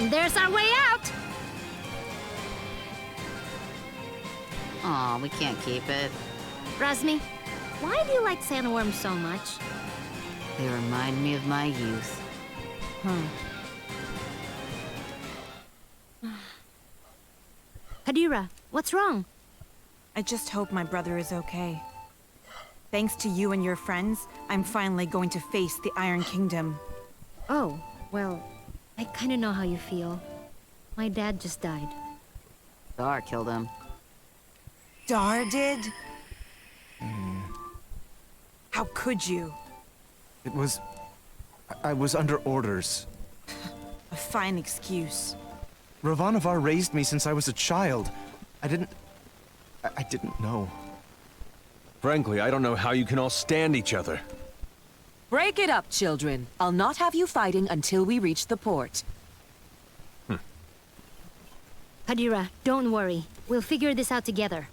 And there's our way out! Aw, we can't keep it. Razmi, why do you like sandworms so much? They remind me of my youth. Hadira, what's wrong? I just hope my brother is okay. Thanks to you and your friends, I'm finally going to face the Iron Kingdom. Oh, well, I kinda know how you feel. My dad just died. Dar killed him. Dar did? How could you? It was... I was under orders. A fine excuse. Ravanavar raised me since I was a child. I didn't know. Frankly, I don't know how you can all stand each other. Break it up, children. I'll not have you fighting until we reach the port. Hadira, don't worry. We'll figure this out together.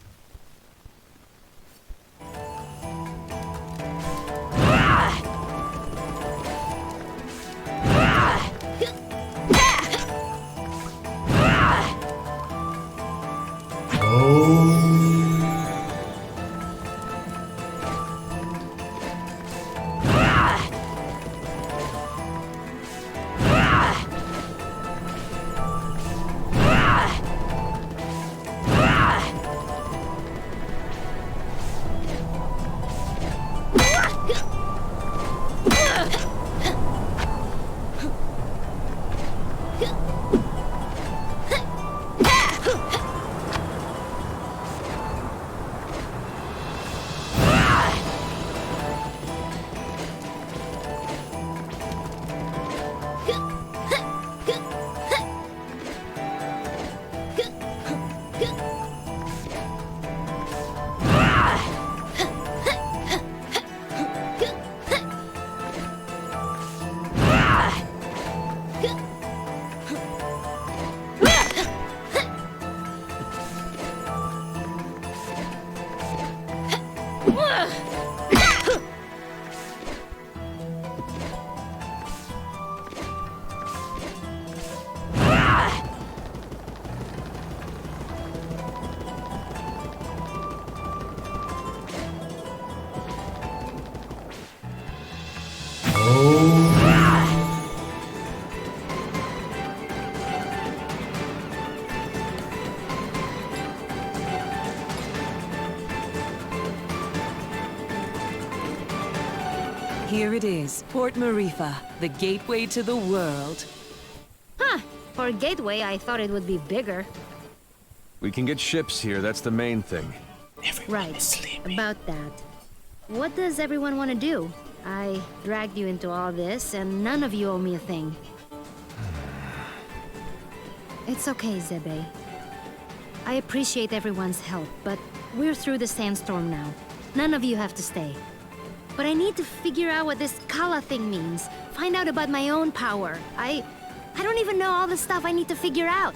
Here it is, Port Marifa, the gateway to the world. Huh. For a gateway, I thought it would be bigger. We can get ships here, that's the main thing. Right. About that. What does everyone want to do? I dragged you into all this, and none of you owe me a thing. It's okay, Zebe. I appreciate everyone's help, but we're through the sandstorm now. None of you have to stay. But I need to figure out what this Kala thing means. Find out about my own power. I don't even know all the stuff I need to figure out.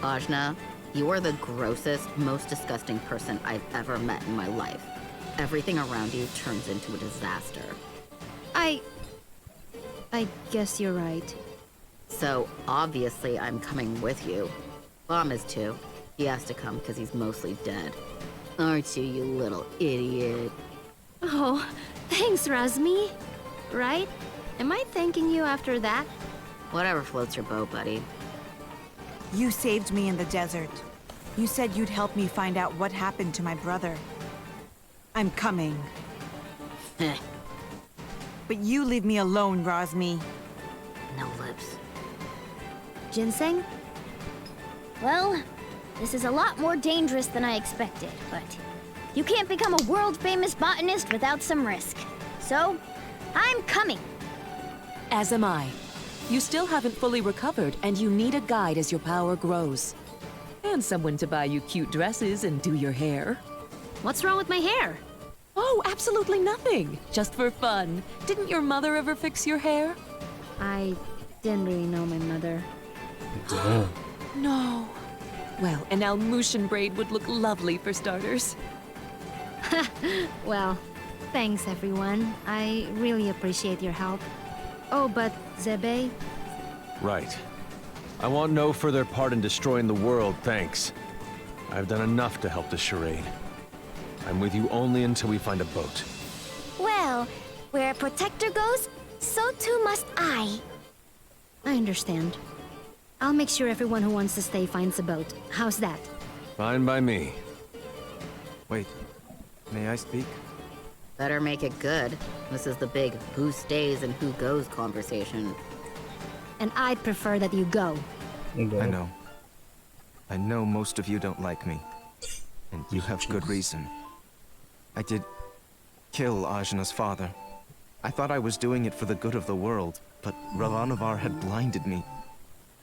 Ajna, you are the grossest, most disgusting person I've ever met in my life. Everything around you turns into a disaster. I guess you're right. So, obviously, I'm coming with you. Bomb is too. He has to come because he's mostly dead. Aren't you, you little idiot? Oh, thanks, Razmi. Right? Am I thanking you after that? Whatever floats your boat, buddy. You saved me in the desert. You said you'd help me find out what happened to my brother. I'm coming. Heh, But you leave me alone, Razmi. no lips. Ginseng? Well, this is a lot more dangerous than I expected, but you can't become a world-famous botanist without some risk. So, I'm coming. As am I. You still haven't fully recovered, and you need a guide as your power grows. And someone to buy you cute dresses and do your hair. What's wrong with my hair? Oh, absolutely nothing. Just for fun. Didn't your mother ever fix your hair? I didn't really know my mother. No. Well, an Almushan braid would look lovely for starters. Well, thanks everyone. I really appreciate your help. Oh, but Zebe? Right. I want no further part in destroying the world, thanks. I've done enough to help the charade. I'm with you only until we find a boat. Well, where a protector goes, so too must I. I understand. I'll make sure everyone who wants to stay finds a boat. How's that? Fine by me. Wait, may I speak? Better make it good. This is the big who stays and who goes conversation. And I'd prefer that you go. I know. I know most of you don't like me. And you have good reason. I did kill Ajna's father. I thought I was doing it for the good of the world, but Ravanavar had blinded me.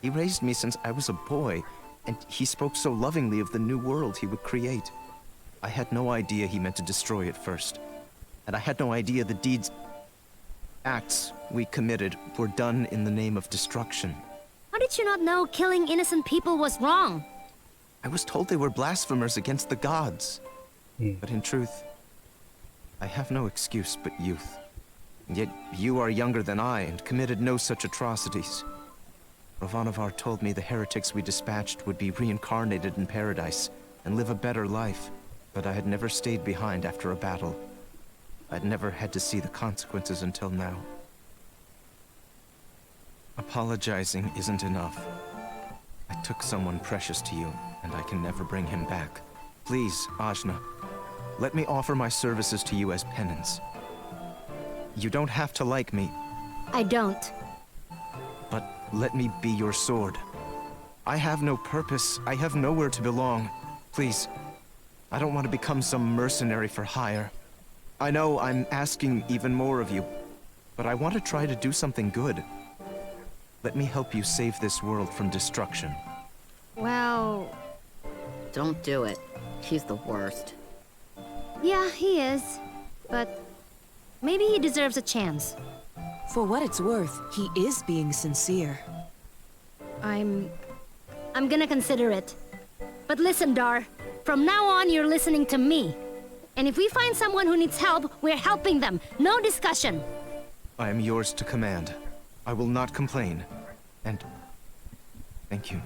He raised me since I was a boy, and he spoke so lovingly of the new world he would create. I had no idea he meant to destroy it first. And I had no idea the acts we committed were done in the name of destruction. How did you not know killing innocent people was wrong? I was told they were blasphemers against the gods. But in truth, I have no excuse but youth. And yet you are younger than I and committed no such atrocities. Ravanavar told me the heretics we dispatched would be reincarnated in paradise and live a better life. But I had never stayed behind after a battle. I'd never had to see the consequences until now. Apologizing isn't enough. I took someone precious to you, and I can never bring him back. Please, Ajna, let me offer my services to you as penance. You don't have to like me, I don't. but let me be your sword. I have no purpose. I have nowhere to belong. Please, I don't want to become some mercenary for hire. I know I'm asking even more of you, but I want to try to do something good. Let me help you save this world from destruction. Well, Don't do it. He's the worst. yeah, he is. But maybe he deserves a chance. For what it's worth, he is being sincere. I'm gonna consider it. But listen, Dar. From now on, you're listening to me. And if we find someone who needs help, we're helping them. No discussion. I am yours to command. I will not complain. And thank you.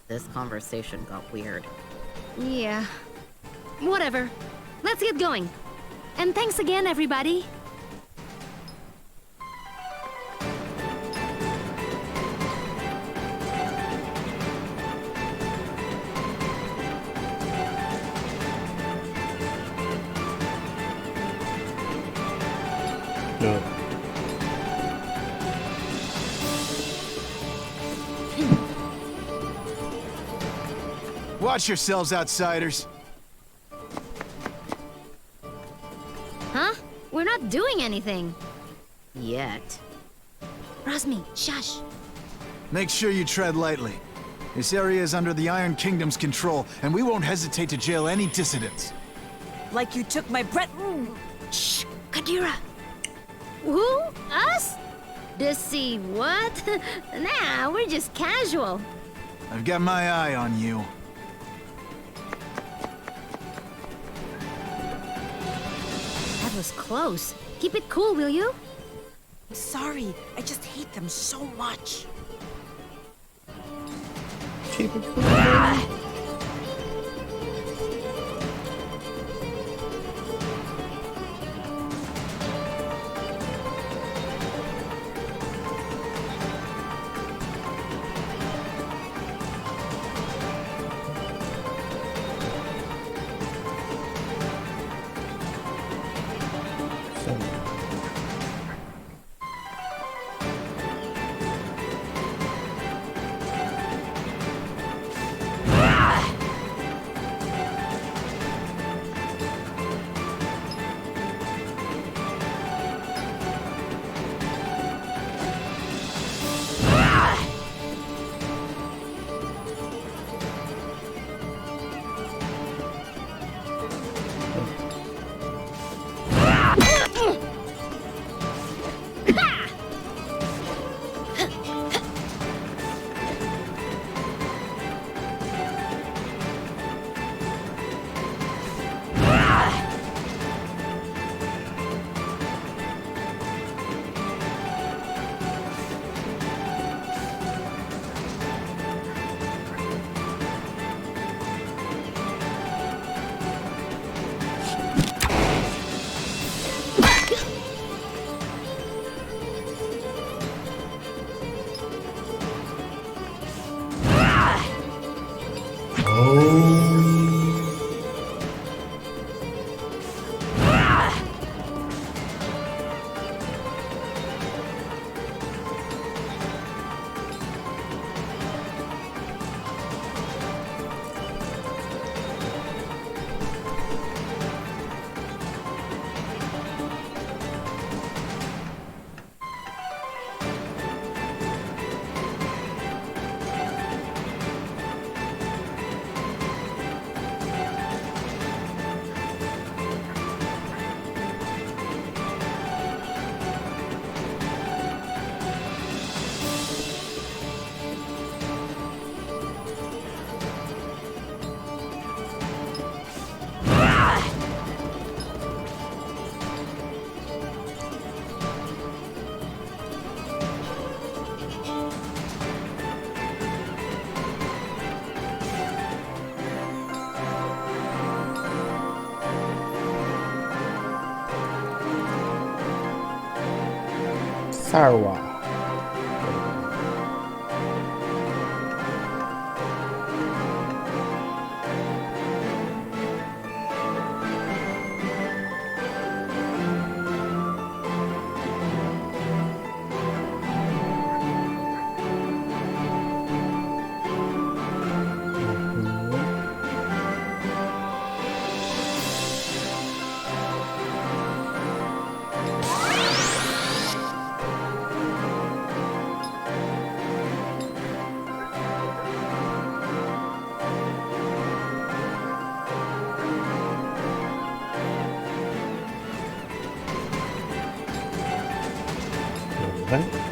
This conversation got weird. Yeah. Whatever. Let's get going. And thanks again, everybody. No. Watch yourselves, outsiders. Huh? We're not doing anything. Yet. Rosmi, shush. Make sure you tread lightly. This area is under the Iron Kingdom's control, and we won't hesitate to jail any dissidents. Like you took my breath. Shh, Kadira. Who? Us? Dissy what? Nah, we're just casual. I've got my eye on you. That was close. Keep it cool, will you? I'm sorry. I just hate them so much. Keep it cool. Sarwa. Right?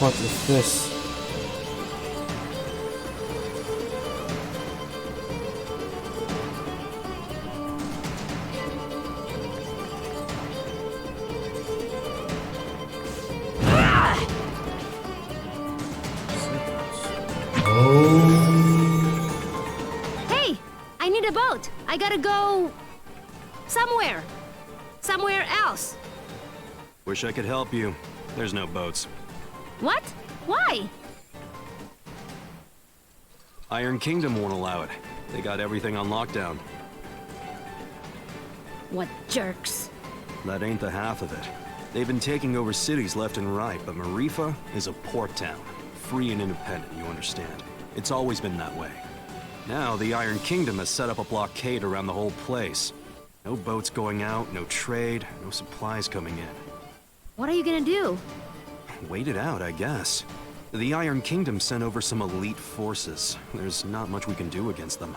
What is this? Hey, I need a boat. I gotta go somewhere. Somewhere else. Wish I could help you. There's no boats. What? Why? Iron Kingdom won't allow it. They got everything on lockdown. What jerks. That ain't the half of it. They've been taking over cities left and right, but Marifa is a port town. Free and independent, you understand. It's always been that way. Now, the Iron Kingdom has set up a blockade around the whole place. No boats going out, no trade, no supplies coming in. What are you gonna do? Wait it out, I guess. The Iron Kingdom sent over some elite forces. There's not much we can do against them.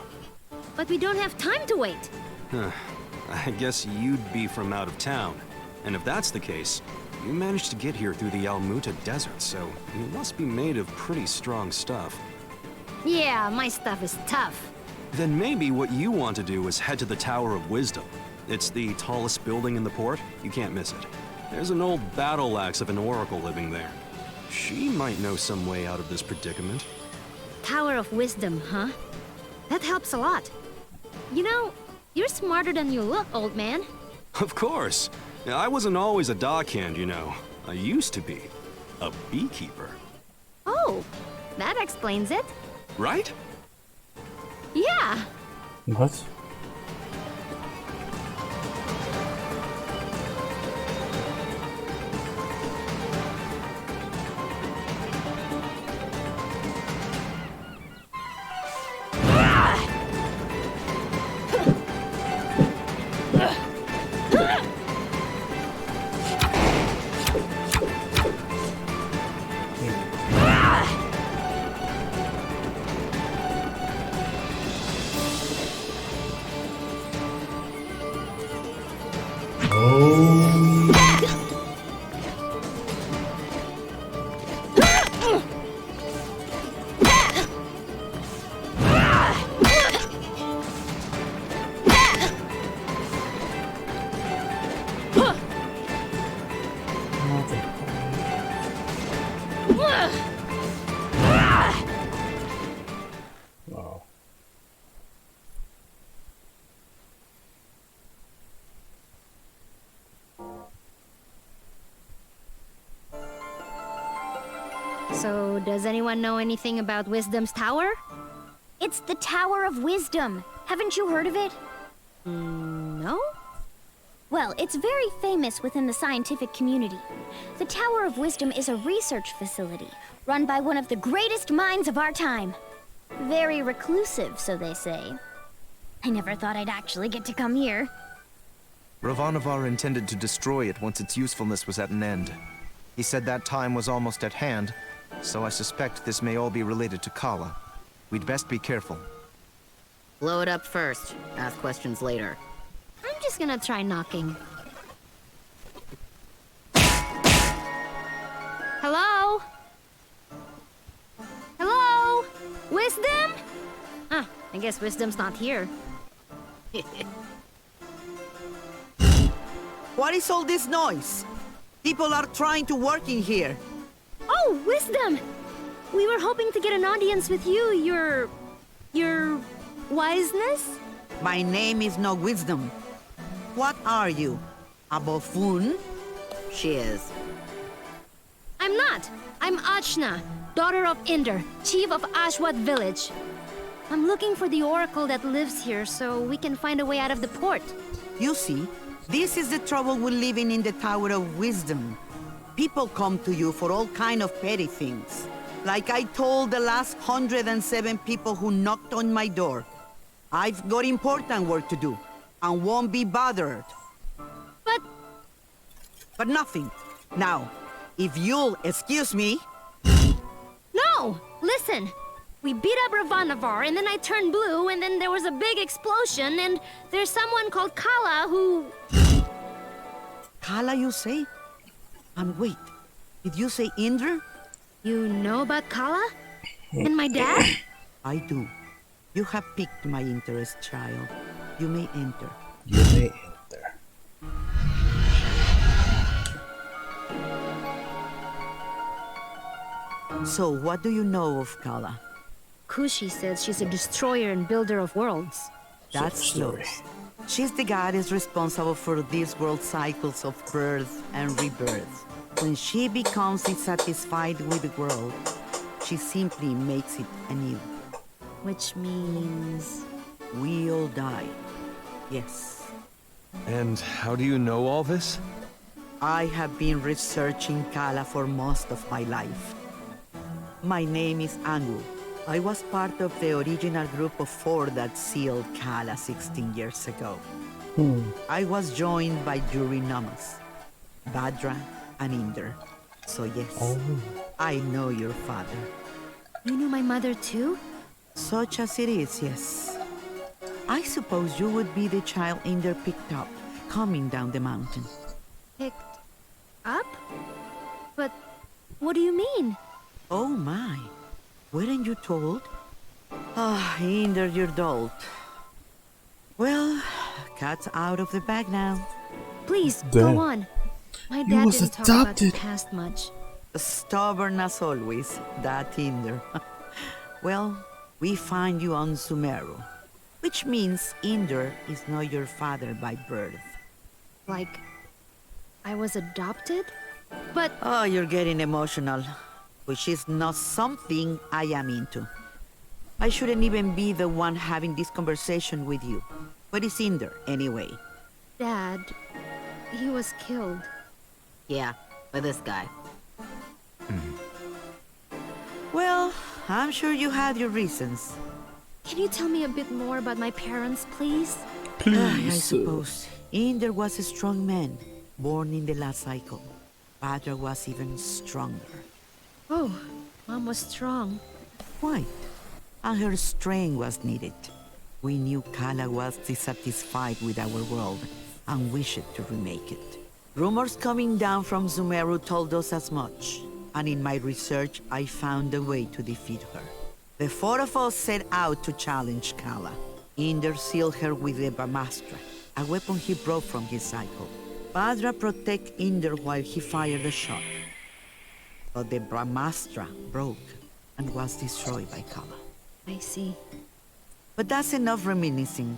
But we don't have time to wait. I guess you'd be from out of town. And if that's the case, you managed to get here through the Almuta Desert, so you must be made of pretty strong stuff. Yeah, my stuff is tough. Then maybe what you want to do is head to the Tower of Wisdom. It's the tallest building in the port. You can't miss it. There's an old battle axe of an oracle living there. She might know some way out of this predicament. Tower of Wisdom, huh? That helps a lot. You know, you're smarter than you look, old man. Of course. I wasn't always a dockhand, you know. I used to be a beekeeper. Oh, that explains it. Right? Yeah. What? Wow. So, does anyone know anything about Wisdom's Tower? It's the Tower of Wisdom. Haven't you heard of it? No? Well, it's very famous within the scientific community. The Tower of Wisdom is a research facility run by one of the greatest minds of our time. Very reclusive, so they say. I never thought I'd actually get to come here. Ravanavar intended to destroy it once its usefulness was at an end. He said that time was almost at hand, so I suspect this may all be related to Kala. We'd best be careful. Blow it up first. Ask questions later. I'm just gonna try knocking. Hello? Hello? Wisdom? Ah, I guess Wisdom's not here. What is all this noise? People are trying to work in here. Oh, Wisdom! We were hoping to get an audience with you, your wiseness? My name is no Wisdom. What are you? A buffoon? She is. I'm not. I'm Achna, daughter of Inder, chief of Ashwat village. I'm looking for the oracle that lives here so we can find a way out of the port. You see, this is the trouble with living in the Tower of Wisdom. People come to you for all kind of petty things. Like I told the last 107 people who knocked on my door. I've got important work to do, and won't be bothered. But nothing. Now, if you'll excuse me... No! Listen! We beat up Ravanavar, and then I turned blue, and then there was a big explosion, and there's someone called Kala who... Kala, you say? And wait, did you say Indra? You know about Kala? And my dad? I do. You have piqued my interest, child. You may enter. You may enter. So, what do you know of Kala? Kushi says she's a destroyer and builder of worlds. That's story. close. She's the goddess responsible for these world cycles of birth and rebirth. When she becomes dissatisfied with the world, she simply makes it anew. Which means... We all die. Yes. And how do you know all this? I have been researching Kala for most of my life. My name is Angu. I was part of the original group of 4 that sealed Kala 16 years ago. I was joined by Yuri Namas, Badra, and Inder. So yes, I know your father. You knew my mother too? Such as it is, yes. I suppose you would be the child Inder picked up, coming down the mountain. Picked up? But what do you mean? Oh my, weren't you told? Ah, Inder, you're dulled. Well, cat's out of the bag now. Please, Damn. go on. My You dad was didn't talk about the adopted. past much. Stubborn as always, that Inder. Well, we find you on Sumeru, which means Inder is not your father by birth. Like, I was adopted? But Oh, you're getting emotional, which is not something I am into. I shouldn't even be the one having this conversation with you. But it's Inder, anyway. Dad, he was killed. Yeah, by this guy. Well, I'm sure you had your reasons. Can you tell me a bit more about my parents, please? I Please. suppose. Inder was a strong man, born in the last cycle. Father was even stronger. Oh, Mom was strong. Quite. And her strength was needed. We knew Kala was dissatisfied with our world and wished to remake it. Rumors coming down from Sumeru told us as much, and in my research I found a way to defeat her. The four of us set out to challenge Kala. Inder sealed her with the Brahmastra, a weapon he brought from his cycle. Badra protected Inder while he fired a shot. But the Brahmastra broke and was destroyed by Kala. I see. But that's enough reminiscing.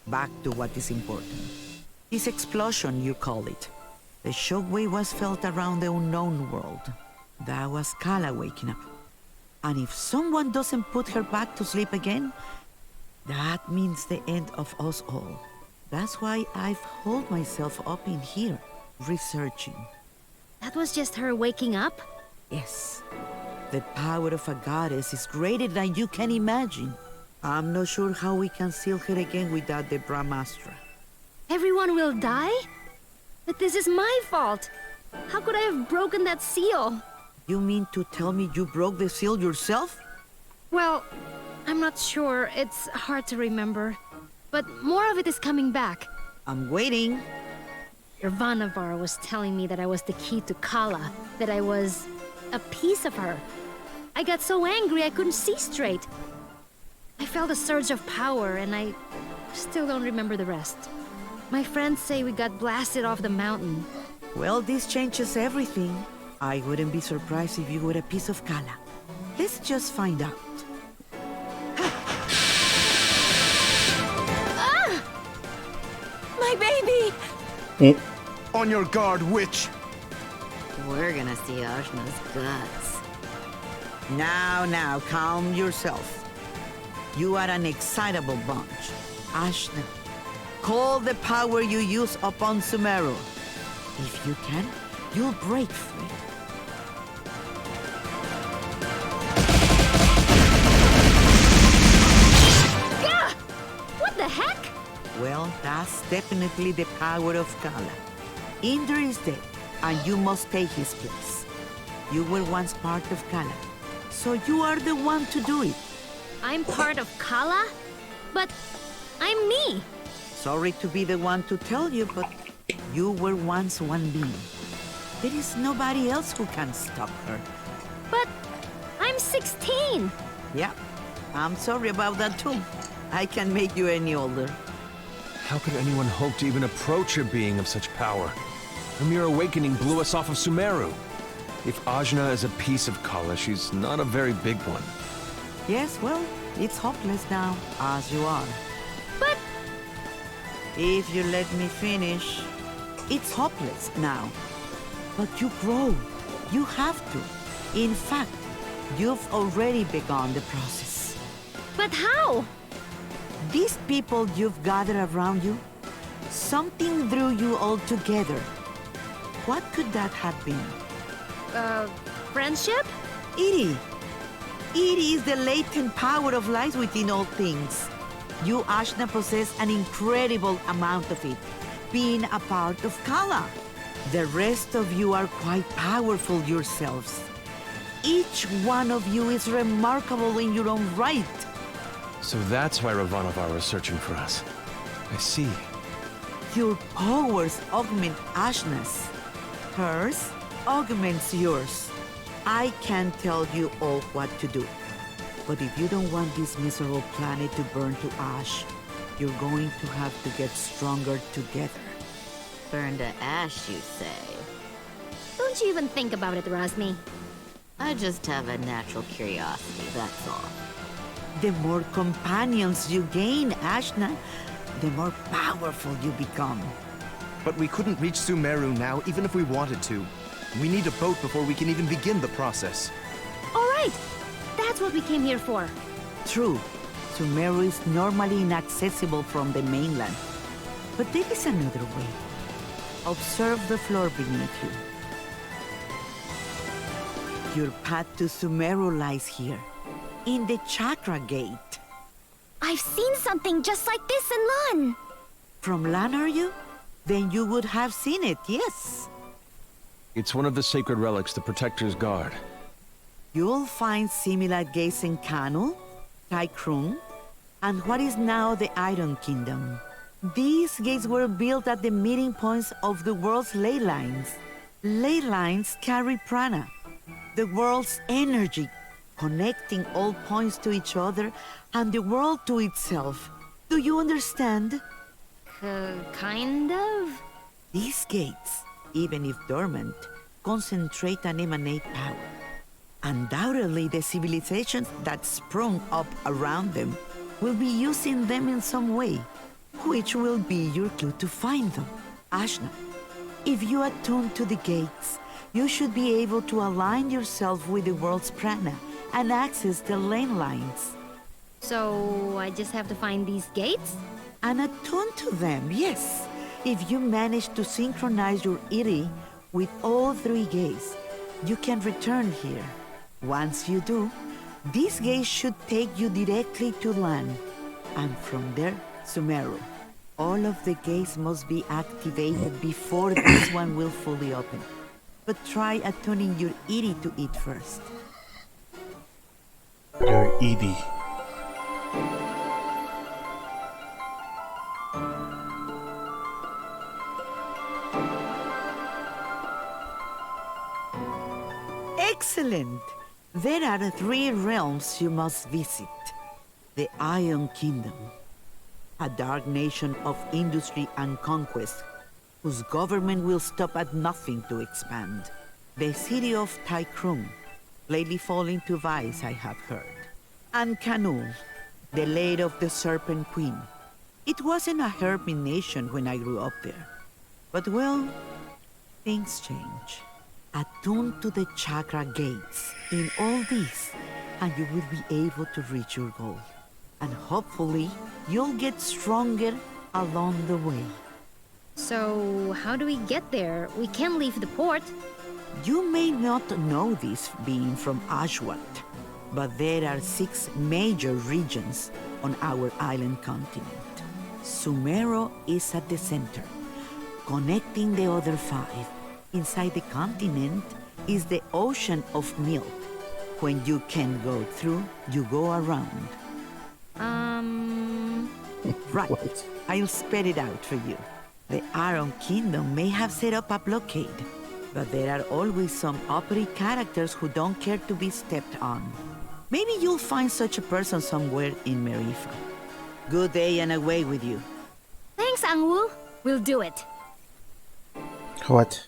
Back to what is important. This explosion, you call it. The shockwave was felt around the unknown world. That was Kala waking up. And if someone doesn't put her back to sleep again, that means the end of us all. That's why I've holed myself up in here, researching. That was just her waking up? Yes. The power of a goddess is greater than you can imagine. I'm not sure how we can seal her again without the Brahmastra. Everyone will die? But this is my fault. How could I have broken that seal? You mean to tell me you broke the seal yourself? Well, I'm not sure. It's hard to remember. But more of it is coming back. I'm waiting. Irvanavar was telling me that I was the key to Kala, that I was a piece of her. I got so angry I couldn't see straight. I felt a surge of power and I still don't remember the rest. My friends say we got blasted off the mountain. Well, this changes everything. I wouldn't be surprised if you were a piece of Kala. Let's just find out. My baby! On your guard, witch! We're gonna see Ajna's guts. Now, calm yourself. You are an excitable bunch. Ashna, call the power you use upon Sumeru. If you can, you'll break free. Gah! What the heck? Well, that's definitely the power of Kala. Inder is dead, and you must take his place. You were once part of Kala, so you are the one to do it. I'm part of Kala? But I'm me. Sorry to be the one to tell you, but you were once one being. There is nobody else who can stop her. But I'm 16. Yeah, I'm sorry about that too. I can make you any older. How could anyone hope to even approach a being of such power? A mere awakening blew us off of Sumeru. If Ajna is a piece of Kala, she's not a very big one. Yes, well, it's hopeless now, as you are. But If you let me finish, it's hopeless now. But you grow. You have to. In fact, you've already begun the process. how? These people you've gathered around you, something drew you all together. What could that have been? Friendship? Iri. Iri is the latent power of life within all things. You, Ashna, possess an incredible amount of it, being a part of Kala. The rest of you are quite powerful yourselves. Each one of you is remarkable in your own right. So that's why Ravanavar was searching for us. I see. Your powers augment Ashna's. Hers augments yours. I can't tell you all what to do. But if you don't want this miserable planet to burn to ash, you're going to have to get stronger together. Burn to ash, you say? Don't you even think about it, Razmi. I just have a natural curiosity, that's all. The more companions you gain, Ashna, the more powerful you become. But we couldn't reach Sumeru now, even if we wanted to. We need a boat before we can even begin the process. All right! That's what we came here for. True, Sumeru is normally inaccessible from the mainland. But there is another way. Observe the floor beneath you. Your path to Sumeru lies here, in the Chakra Gate. I've seen something just like this in Lan. From Lan, are you? Then you would have seen it, yes. It's one of the sacred relics the Protectors guard. You'll find similar gates in Kanu, Taikrung, and what is now the Iron Kingdom. These gates were built at the meeting points of the world's ley lines. Ley lines carry prana, the world's energy, connecting all points to each other and the world to itself. Do you understand? Kind of? These gates, even if dormant, concentrate and emanate power. Undoubtedly, the civilizations that sprung up around them will be using them in some way, which will be your clue to find them. Ashna, if you attune to the gates, you should be able to align yourself with the world's prana and access the lane lines. So I just have to find these gates? And attune to them, yes. If you manage to synchronize your iri with all three gates, you can return here. Once you do, these gates should take you directly to Lan, and from there, Sumeru. All of the gates must be activated before this one will fully open. But try attuning your iri to it first. Your Edie. Excellent! There are three realms you must visit. The Iron Kingdom, a dark nation of industry and conquest, whose government will stop at nothing to expand. The city of Taikrung, lately falling to vice, I have heard. And Kanu, the lair of the Serpent Queen. It wasn't a hermit nation when I grew up there. But well, things change. Attune to the chakra gates in all this, and you will be able to reach your goal. And hopefully, you'll get stronger along the way. So how do we get there? We can't leave the port. You may not know this being from Ashwat, but there are 6 major regions on our island continent. Sumeru is at the center, connecting the other 5. Inside the continent is the ocean of milk. When you can go through, you go around. Right. What? I'll spell it out for you. The Iron Kingdom may have set up a blockade, but there are always some uppity characters who don't care to be stepped on. Maybe you'll find such a person somewhere in Marifa. Good day and away with you. Thanks, Angwu. We'll do it. What?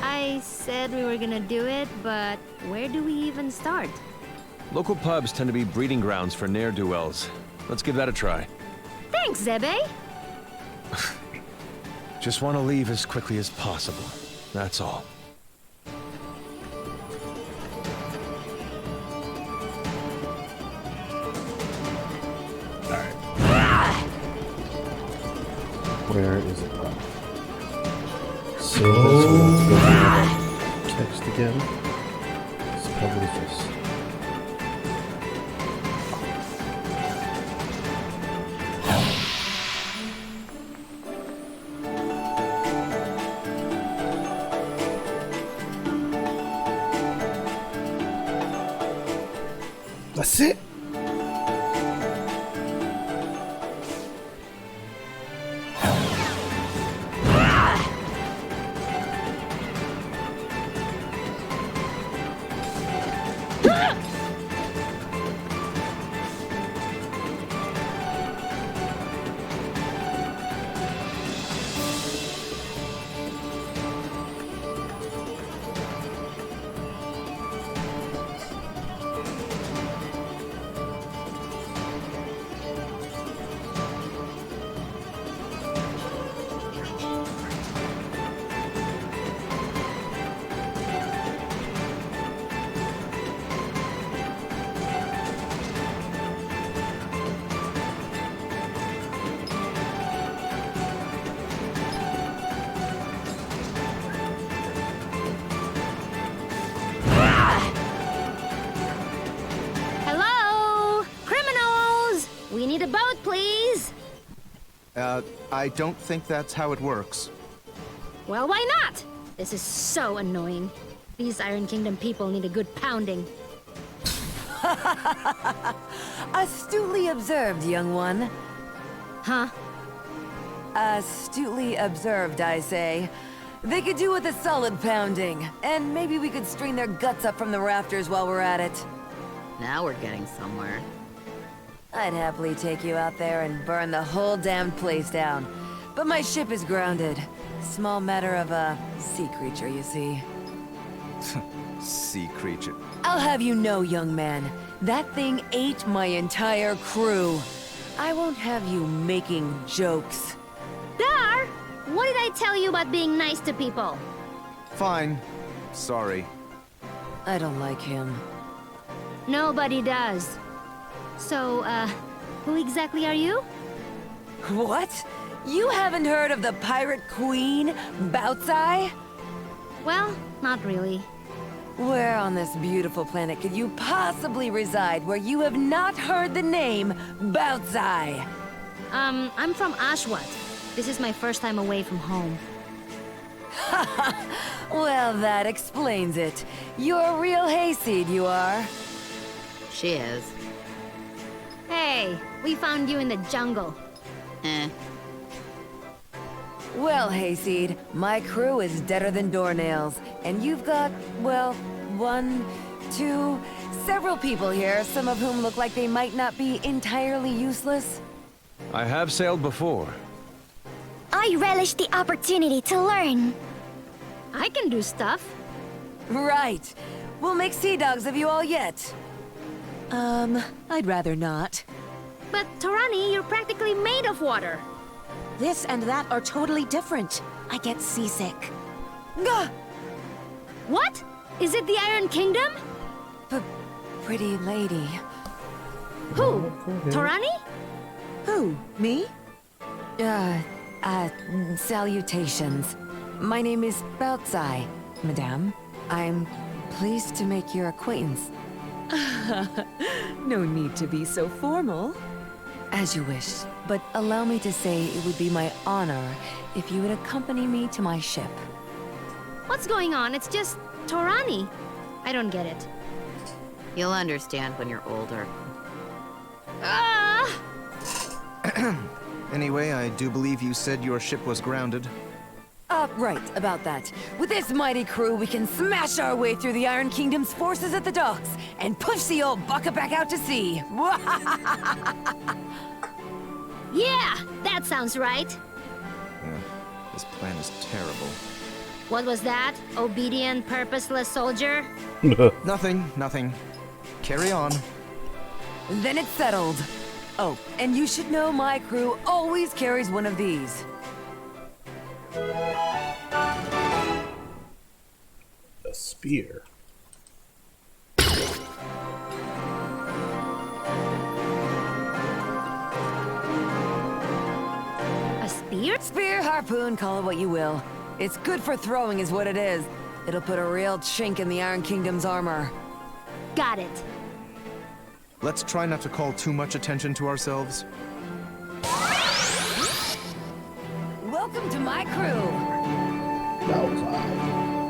I said we were gonna do it, but where do we even start? Local pubs tend to be breeding grounds for ne'er-do-wells. Let's give that a try. Thanks, Zebe. Just want to leave as quickly as possible. That's all. Where is it? Save this one. Let's go through the text again. It's probably this. That's it. I don't think that's how it works. Well, why not? This is so annoying. These Iron Kingdom people need a good pounding. Astutely observed, young one. Huh? Astutely observed, I say. They could do with a solid pounding, and maybe we could string their guts up from the rafters while we're at it. Now we're getting somewhere. I'd happily take you out there and burn the whole damned place down. But my ship is grounded. Small matter of a sea creature, you see. Sea creature. I'll have you know, young man, that thing ate my entire crew. I won't have you making jokes. Dar! What did I tell you about being nice to people? Fine. Sorry. I don't like him. Nobody does. So, who exactly are you? What? You haven't heard of the Pirate Queen, Bautzai? Well, not really. Where on this beautiful planet could you possibly reside where you have not heard the name Bautzai? I'm from Ashwat. This is my first time away from home. Well, that explains it. You're a real hayseed, you are. She is. Hey, we found you in the jungle. Well, hayseed, my crew is deader than doornails, and you've got, well, one, two, several people here, some of whom look like they might not be entirely useless. I have sailed before. I relish the opportunity to learn. I can do stuff. Right. We'll make sea dogs of you all yet. I'd rather not. But, Torani, you're practically made of water. This and that are totally different. I get seasick. Gah! What? Is it the Iron Kingdom? Pretty lady. Who? Torani? Who? Me? Salutations. My name is Bautzai, madame. I'm pleased to make your acquaintance. No need to be so formal. As you wish, but allow me to say it would be my honor if you would accompany me to my ship. What's going on? It's just Torani. I don't get it. You'll understand when you're older. Ah! Anyway, I do believe you said your ship was grounded. Right, about that. With this mighty crew, we can smash our way through the Iron Kingdom's forces at the docks and push the old bucket back out to sea. Yeah, that sounds right. This plan is terrible. What was that? Obedient, purposeless soldier? Nothing. Carry on. Then it's settled. Oh, and you should know my crew always carries one of these. A spear. A spear? Spear, harpoon, call it what you will. It's good for throwing is what it is. It'll put a real chink in the Iron Kingdom's armor. Got it. Let's try not to call too much attention to ourselves. Welcome to my crew. Bautzai.